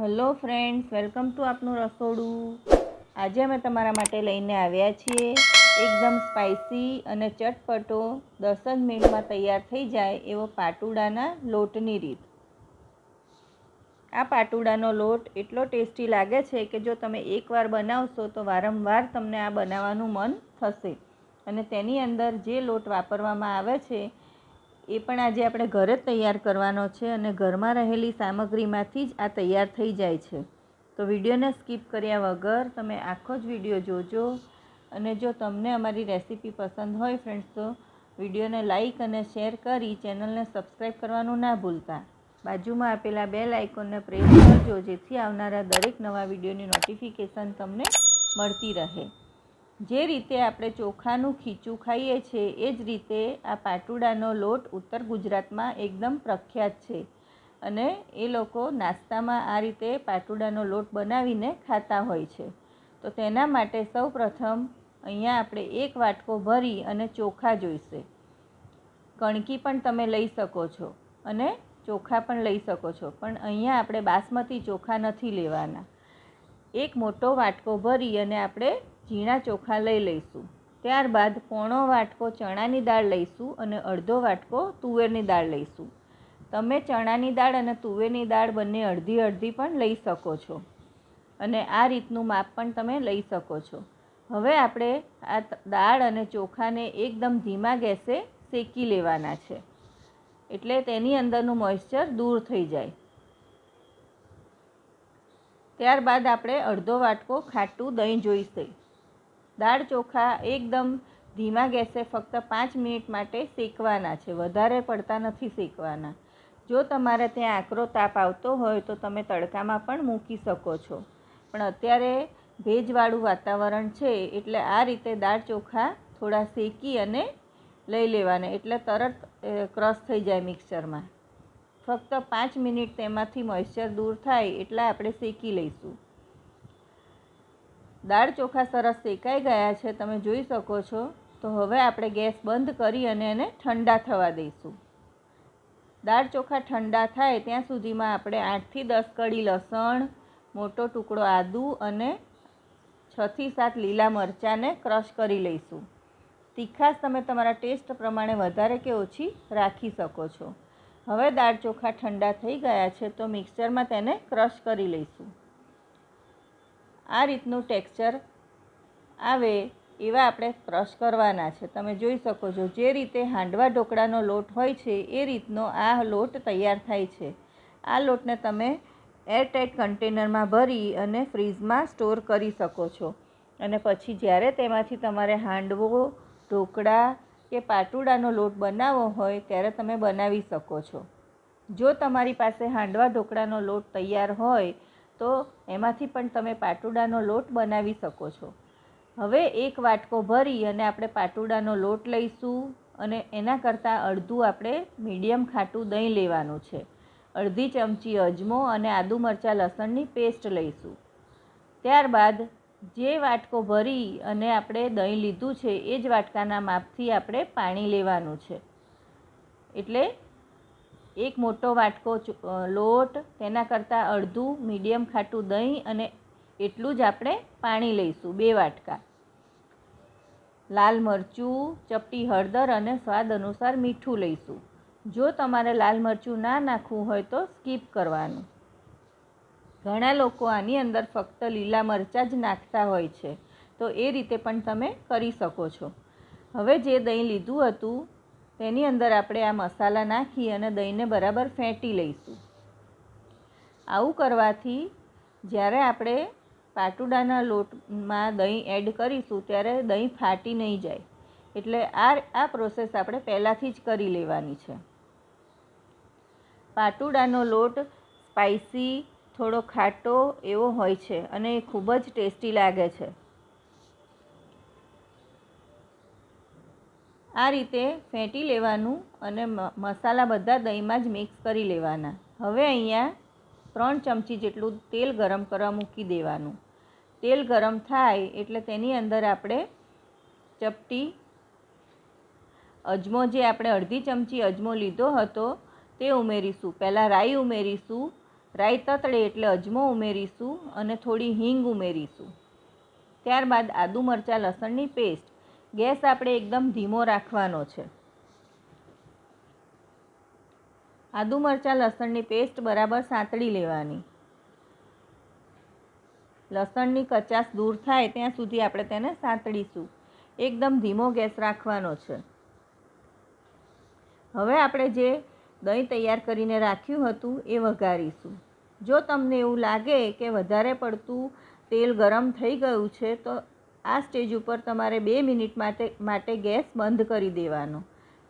Hello friends, welcome to આપનું રસોડું। આજે અમે તમારા માટે લઈને આવ્યા છીએ એકદમ સ્પાઇસી અને ચટપટો 10 જ મિનિટમાં તૈયાર થઈ જાય એવો પાટુડાના લોટની રીત। આ પાટુડાનો લોટ એટલો ટેસ્ટી લાગે છે કે જો તમે એકવાર બનાવશો તો વારંવાર તમને આ બનાવવાનું મન થશે। અને તેની અંદર જે લોટ વાપરવામાં આવે છે એ પણ આજે આપણે ઘરે જ તૈયાર કરવાનો છે અને ઘરમાં રહેલી સામગ્રીમાંથી જ આ તૈયાર થઈ જાય છે। તો વિડીયોને સ્કીપ કર્યા વગર તમે આખો જ વિડીયો જોજો। અને જો તમને અમારી રેસીપી પસંદ હોય ફ્રેન્ડ્સ તો વિડીયોને લાઇક અને શેર કરી ચેનલને સબસ્ક્રાઈબ કરવાનું ના ભૂલતા। બાજુમાં આપેલા બેલ આઇકોનને પ્રેસ કરજો જેથી આવનારા દરેક નવા વિડીયોની નોટિફિકેશન તમને મળતી રહે। જે રીતે આપણે ચોખાનું ખીચું ખાઈએ છીએ એ જ રીતે આ પાટુડાનો લોટ ઉત્તર ગુજરાતમાં એકદમ પ્રખ્યાત છે અને એ લોકો નાસ્તામાં આ રીતે પાટુડાનો લોટ બનાવીને ખાતા હોય છે। તો તેના માટે સૌપ્રથમ અહીંયા આપણે એક વાટકો ભરી અને ચોખા જોઈશે। કણકી પણ તમે લઈ શકો છો અને ચોખા પણ લઈ શકો છો, પણ અહીંયા આપણે બાસમતી ચોખા નથી લેવાના। એક મોટો વાટકો ભરી અને આપણે ઝીણા ચોખા લઈ લઈશું। ત્યારબાદ પોણો વાટકો ચણાની દાળ લઈશું અને અડધો વાટકો તુવેરની દાળ લઈશું। તમે ચણાની દાળ અને તુવેરની દાળ બંને અડધી અડધી પણ લઈ શકો છો અને આ રીતનું માપ પણ તમે લઈ શકો છો। હવે આપણે આ દાળ અને ચોખાને એકદમ ધીમા ગેસે શેકી લેવાના છે એટલે તેની અંદરનું મોઇસ્ચર દૂર થઈ જાય। ત્યારબાદ આપણે અડધો વાટકો ખાટું દહીં જોઈશે। દાળ ચોખા એકદમ ધીમા ગેસે ફક્ત 5 મિનિટ માટે શેકવાના છે, વધારે પડતા નથી શેકવાના। જો તમારે ત્યાં આકરો તાપ આવતો હોય તો તમે તડકામાં પણ મૂકી શકો છો, પણ અત્યારે ભેજવાળું વાતાવરણ છે એટલે આ રીતે દાળ ચોખા થોડા શેકી અને લઈ લેવાના એટલે તરત ક્રશ થઈ જાય મિક્સરમાં। ફક્ત 5 મિનિટ તેમાંથી મોઇસ્ચર દૂર થાય એટલે આપણે શેકી લઈશું। દાળ ચોખા સરસ શેકાઈ ગયા છે, તમે જોઈ શકો છો। તો હવે આપણે ગેસ બંધ કરી અને એને ઠંડા થવા દઈશું। દાળ ચોખા ઠંડા થાય ત્યાં સુધીમાં આપણે 8 થી 10 કળી લસણ, મોટો ટુકડો આદું અને 6 થી 7 લીલા મરચાંને ક્રશ કરી લઈશું। તીખાશ તમે તમારા ટેસ્ટ પ્રમાણે વધારે કે ઓછી રાખી શકો છો। હવે દાળ ચોખા ઠંડા થઈ ગયા છે તો મિક્સરમાં તેને ક્રશ કરી લઈશું। આ રીતનું ટેક્સચર આવે એવા આપણે ક્રશ કરવાના છે। તમે જોઈ શકો છો જે રીતે હાંડવા ઢોકળાનો લોટ હોય છે એ રીતનો આ લોટ તૈયાર થાય છે। આ લોટને તમે એરટાઇટ કન્ટેનરમાં ભરી અને ફ્રીઝમાં સ્ટોર કરી શકો છો અને પછી જ્યારે તેમાંથી તમારે હાંડવો, ઢોકળા કે પાટુડાનો લોટ બનાવવો હોય ત્યારે તમે બનાવી શકો છો। જો તમારી પાસે હાંડવા ઢોકળાનો લોટ તૈયાર હોય તો એમાંથી પણ તમે પાટુડાનો લોટ બનાવી શકો છો। હવે એક વાટકો ભરી અને આપણે પાટુડાનો લોટ લઈશું અને એના કરતાં અડધું આપણે મીડિયમ ખાટું દહીં લેવાનું છે। અડધી ચમચી અજમો અને આદુ મરચાં લસણની પેસ્ટ લઈશું। ત્યારબાદ જે વાટકો ભરી અને આપણે દહીં લીધું છે એ જ વાટકાના માપથી આપણે પાણી લેવાનું છે। એટલે એક મોટો વાટકો લોટ, તેના કરતાં અડધું મીડિયમ ખાટું દહીં અને એટલું જ આપણે પાણી લઈશું, 2 વાટકા। લાલ મરચું, ચપટી હળદર અને સ્વાદ અનુસાર મીઠું લઈશું। જો તમારે લાલ મરચું ના નાખવું હોય તો સ્કીપ કરવાનું। ઘણા લોકો આની અંદર ફક્ત લીલા મરચાં જ નાખતા હોય છે, તો એ રીતે પણ તમે કરી શકો છો। હવે જે દહીં લીધું હતું તેની અંદર આપણે આ મસાલા નાખી અને દહીંને બરાબર ફેંટી લઈશું। આવું કરવાથી જ્યારે આપણે પાટુડાના લોટમાં દહીં એડ કરીશું ત્યારે દહીં ફાટી નહીં જાય, એટલે આ પ્રોસેસ આપણે પહેલાંથી જ કરી લેવાની છે। પાટુડાનો લોટ સ્પાઇસી, થોડો ખાટો એવો હોય છે અને એ ખૂબ જ ટેસ્ટી લાગે છે। આ રીતે ફેંટી લેવાનું અને મસાલા બધા દહીંમાં જ મિક્સ કરી લેવાના। હવે અહીંયા 3 ચમચી જેટલું તેલ ગરમ કરવા મૂકી દેવાનું। તેલ ગરમ થાય એટલે તેની અંદર આપણે ચપટી અજમો, જે આપણે અડધી ચમચી અજમો લીધો હતો તે ઉમેરીશું। પહેલાં રાઈ ઉમેરીશું। રાઈ તતડે એટલે અજમો ઉમેરીશું અને થોડી હિંગ ઉમેરીશું. ત્યારબાદ આદુ મરચાં લસણની પેસ્ટ. ગેસ આપણે એકદમ ધીમો રાખવાનો છે. આદુ મરચાં લસણની પેસ્ટ બરાબર સાંતળી લેવાની. લસણની કચાશ દૂર થાય ત્યાં સુધી આપણે તેને સાંતળીશું. એકદમ ધીમો ગેસ રાખવાનો છે. હવે આપણે જે દહીં તૈયાર કરીને રાખ્યું હતું એ વઘારીશું. જો તમને એવું લાગે કે વધારે પડતું તેલ ગરમ થઈ ગયું છે તો આ સ્ટેજ ઉપર તમારે 2 મિનિટ માટે ગેસ બંધ કરી દેવાનો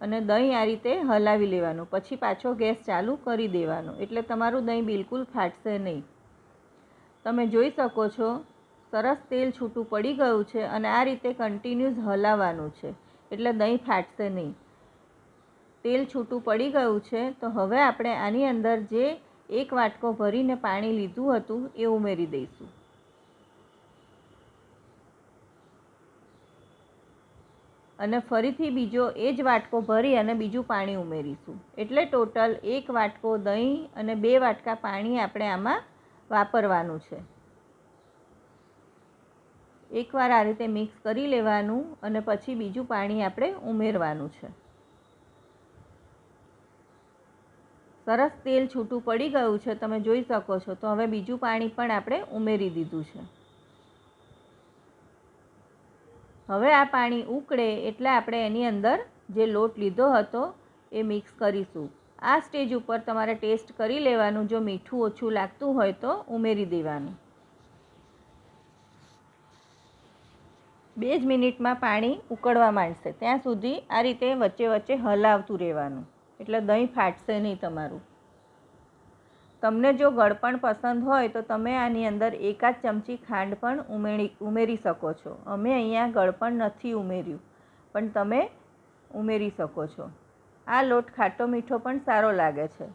અને દહીં આ રીતે હલાવી લેવાનું. પછી પાછો ગેસ ચાલુ કરી દેવાનો, એટલે તમારું દહીં બિલકુલ ફાટશે નહીં. તમે જોઈ શકો છો સરસ તેલ છૂટું પડી ગયું છે અને આ રીતે કન્ટિન્યુઅસ હલાવવાનું છે, એટલે દહીં ફાટશે નહીં. તેલ છૂટું પડી ગયું છે તો હવે આપણે આની અંદર જે 1 વાટકો ભરીને પાણી લીધું હતું એ ઉમેરી દઈશું. અને ફરીથી બીજો એ જ વાટકો ભરી અને બીજું પાણી ઉમેરીશું. એટલે ટોટલ 1 વાટકો દહીં અને 2 વાટકા પાણી આપણે આમાં વાપરવાનું છે. એકવાર આ રીતે મિક્સ કરી લેવાનું અને પછી બીજું પાણી આપણે ઉમેરવાનું છે. સરસ તેલ છૂટું પડી ગયું છે, તમે જોઈ શકો છો. તો હવે બીજું પાણી પણ આપણે ઉમેરી દીધું છે. હવે આ પાણી ઉકળે એટલે આપણે એની અંદર જે લોટ લીધો હતો એ મિક્સ કરીશું. આ સ્ટેજ ઉપર તમારે ટેસ્ટ કરી લેવાનું. જો મીઠું ઓછું લાગતું હોય તો ઉમેરી દેવાનું. 2 જ મિનિટમાં પાણી ઉકળવા માંડશે ત્યાં સુધી આ રીતે વચ્ચે વચ્ચે હલાવતું રહેવાનું, એટલે દહીં ફાટશે નહીં તમારું. તમને જો ગળપણ પસંદ હોય તો તમે આની અંદર 1 ચમચી ખાંડ પણ ઉમેરી શકો છો. અમે અહીંયા ગળપણ નથી ઉમેર્યું, પણ તમે ઉમેરી શકો છો. આ લોટ ખાટો મીઠો પણ સારો લાગે છે.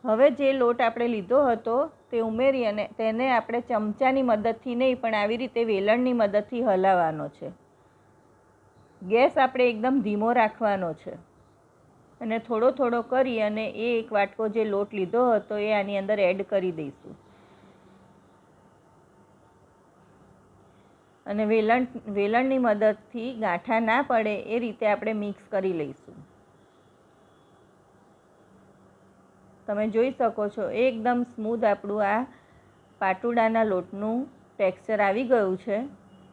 હવે જે લોટ આપણે લીધો હતો તે ઉમેરી અને તેને આપણે ચમચાની મદદથી નહીં પણ આવી રીતે વેલણની મદદથી હલાવવાનો છે. ગેસ આપણે એકદમ ધીમો રાખવાનો છે અને થોડો થોડો કરી અને એ 1 વાટકો જે લોટ લીધો હતો એ આની અંદર એડ કરી દઈશું. અને વેલણની મદદથી ગાંઠા ના પડે એ રીતે આપણે મિક્સ કરી લઈશું. તમે જોઈ શકો છો એકદમ સ્મૂધ આપણું આ પાટુડાના લોટનું ટેક્સચર આવી ગયું છે.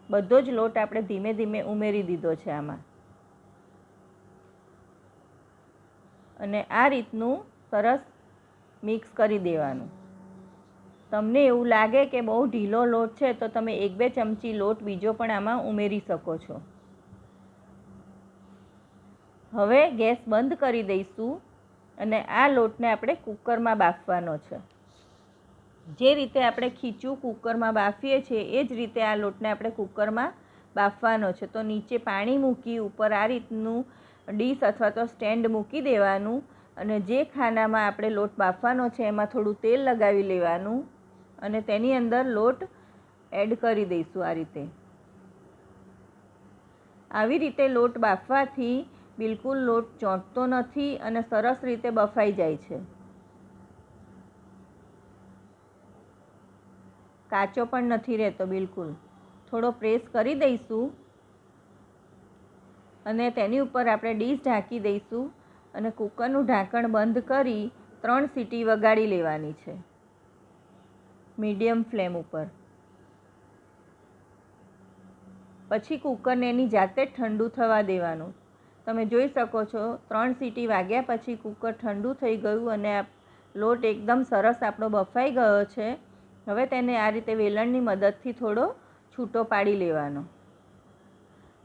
બધો જ લોટ આપણે ધીમે ધીમે ઉમેરી દીધો છે આમાં. અને આ રીતનું સરસ મિક્સ કરી દેવાનું. તમને એવું લાગે કે બહુ ઢીલો લોટ છે તો તમે 1-2 ચમચી લોટ બીજો પણ આમાં ઉમેરી શકો છો. હવે ગેસ બંધ કરી દઈશું અને આ લોટને આપણે કુકરમાં બાફવાનો છે. જે રીતે આપણે ખીચું કુકરમાં બાફીએ છીએ એ જ રીતે આ લોટને આપણે કુકરમાં બાફવાનો છે. તો નીચે પાણી મૂકી ઉપર આ રીતનું ડીશ અથવા તો સ્ટેન્ડ મૂકી દેવાનું અને જે ખાનામાં આપણે લોટ બાફવાનો છે એમાં થોડું તેલ લગાવી લેવાનું અને તેની અંદર લોટ એડ કરી દઈશું. આવી રીતે લોટ બાફવાથી બિલકુલ લોટ ચોંટતો નથી અને સરસ રીતે બફાઈ જાય છે. કાચો પણ નથી રહેતો બિલકુલ. થોડો પ્રેસ કરી દઈશું અને તેની ઉપર આપણે ડીશ ઢાંકી દઈશું અને કુકરનું ઢાંકણ બંધ કરી 3 સીટી વગાડી લેવાની છે મીડિયમ ફ્લેમ ઉપર. પછી કુકરને એની જાતે જ ઠંડુ થવા દેવાનું. તમે જોઈ શકો છો 3 સીટી વાગ્યા પછી કુકર ઠંડુ થઈ ગયું અને આ લોટ એકદમ સરસ આપણો બફાઈ ગયો છે. હવે તેને આ રીતે વેલણની મદદથી થોડો છૂટો પાડી લેવાનો.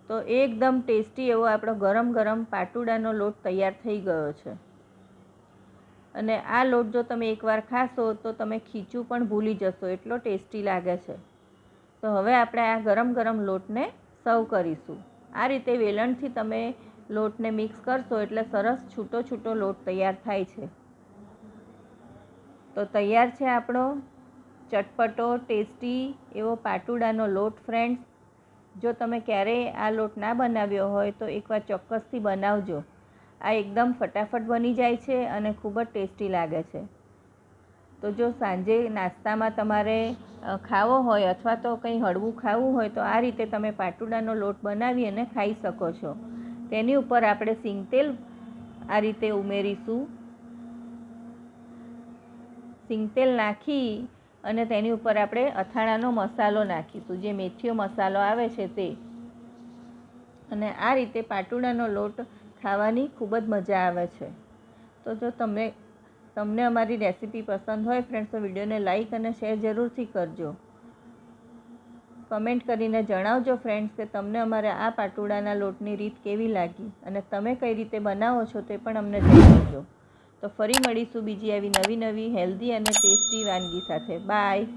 તો એકદમ ટેસ્ટી એવો આપણો ગરમ ગરમ પાટુડાનો લોટ તૈયાર થઈ ગયો છે. અને આ લોટ જો તમે એકવાર ખાશો તો તમે ખીચું પણ ભૂલી જશો, એટલો ટેસ્ટી લાગે છે. તો હવે આપણે આ ગરમ ગરમ લોટને સર્વ કરીશું. આ રીતે વેલણથી તમે લોટને મિક્સ કરશો એટલે સરસ છૂટો છૂટો લોટ તૈયાર થાય છે. તો તૈયાર છે આપણો ચટપટો ટેસ્ટી એવો પાટુડાનો લોટ. ફ્રેન્ડ્સ, જો તમે ક્યારેય આ લોટ ના બનાવ્યો હોય તો એકવાર ચોક્કસથી બનાવજો. આ એકદમ ફટાફટ બની જાય છે અને ખૂબ જ ટેસ્ટી લાગે છે. તો તો જો સાંજે નાસ્તામાં તમારે ખાવો હોય અથવા તો કંઈ હળવું ખાવું હોય તો આ રીતે તમે પાટુડાનો લોટ બનાવી અને ખાઈ શકો છો. તેની ઉપર આપણે સિંગતેલ આ રીતે ઉમેરીશું. સિંગતેલ નાખી અને તેની ઉપર આપણે અથાણાનો મસાલો નાખીશું, જે મેથીયો મસાલો આવે છે તે. અને આ રીતે પાટુડાનો લોટ ખાવાની ખૂબ જ મજા આવે છે. તો જો તમને અમારી રેસીપી પસંદ હોય ફ્રેન્ડ્સ, તો વિડીયોને લાઈક અને શેર જરૂરથી કરજો. કમેન્ટ કરીને જણાવજો ફ્રેન્ડ્સ કે તમને અમારે આ પાટુડાના લોટની રીત કેવી લાગી અને તમે કઈ રીતે બનાવો છો તે પણ અમને જણાવજો. તો ફરી મળીશું બીજી આવી નવી હેલ્ધી અને ટેસ્ટી વાનગી સાથે. બાય.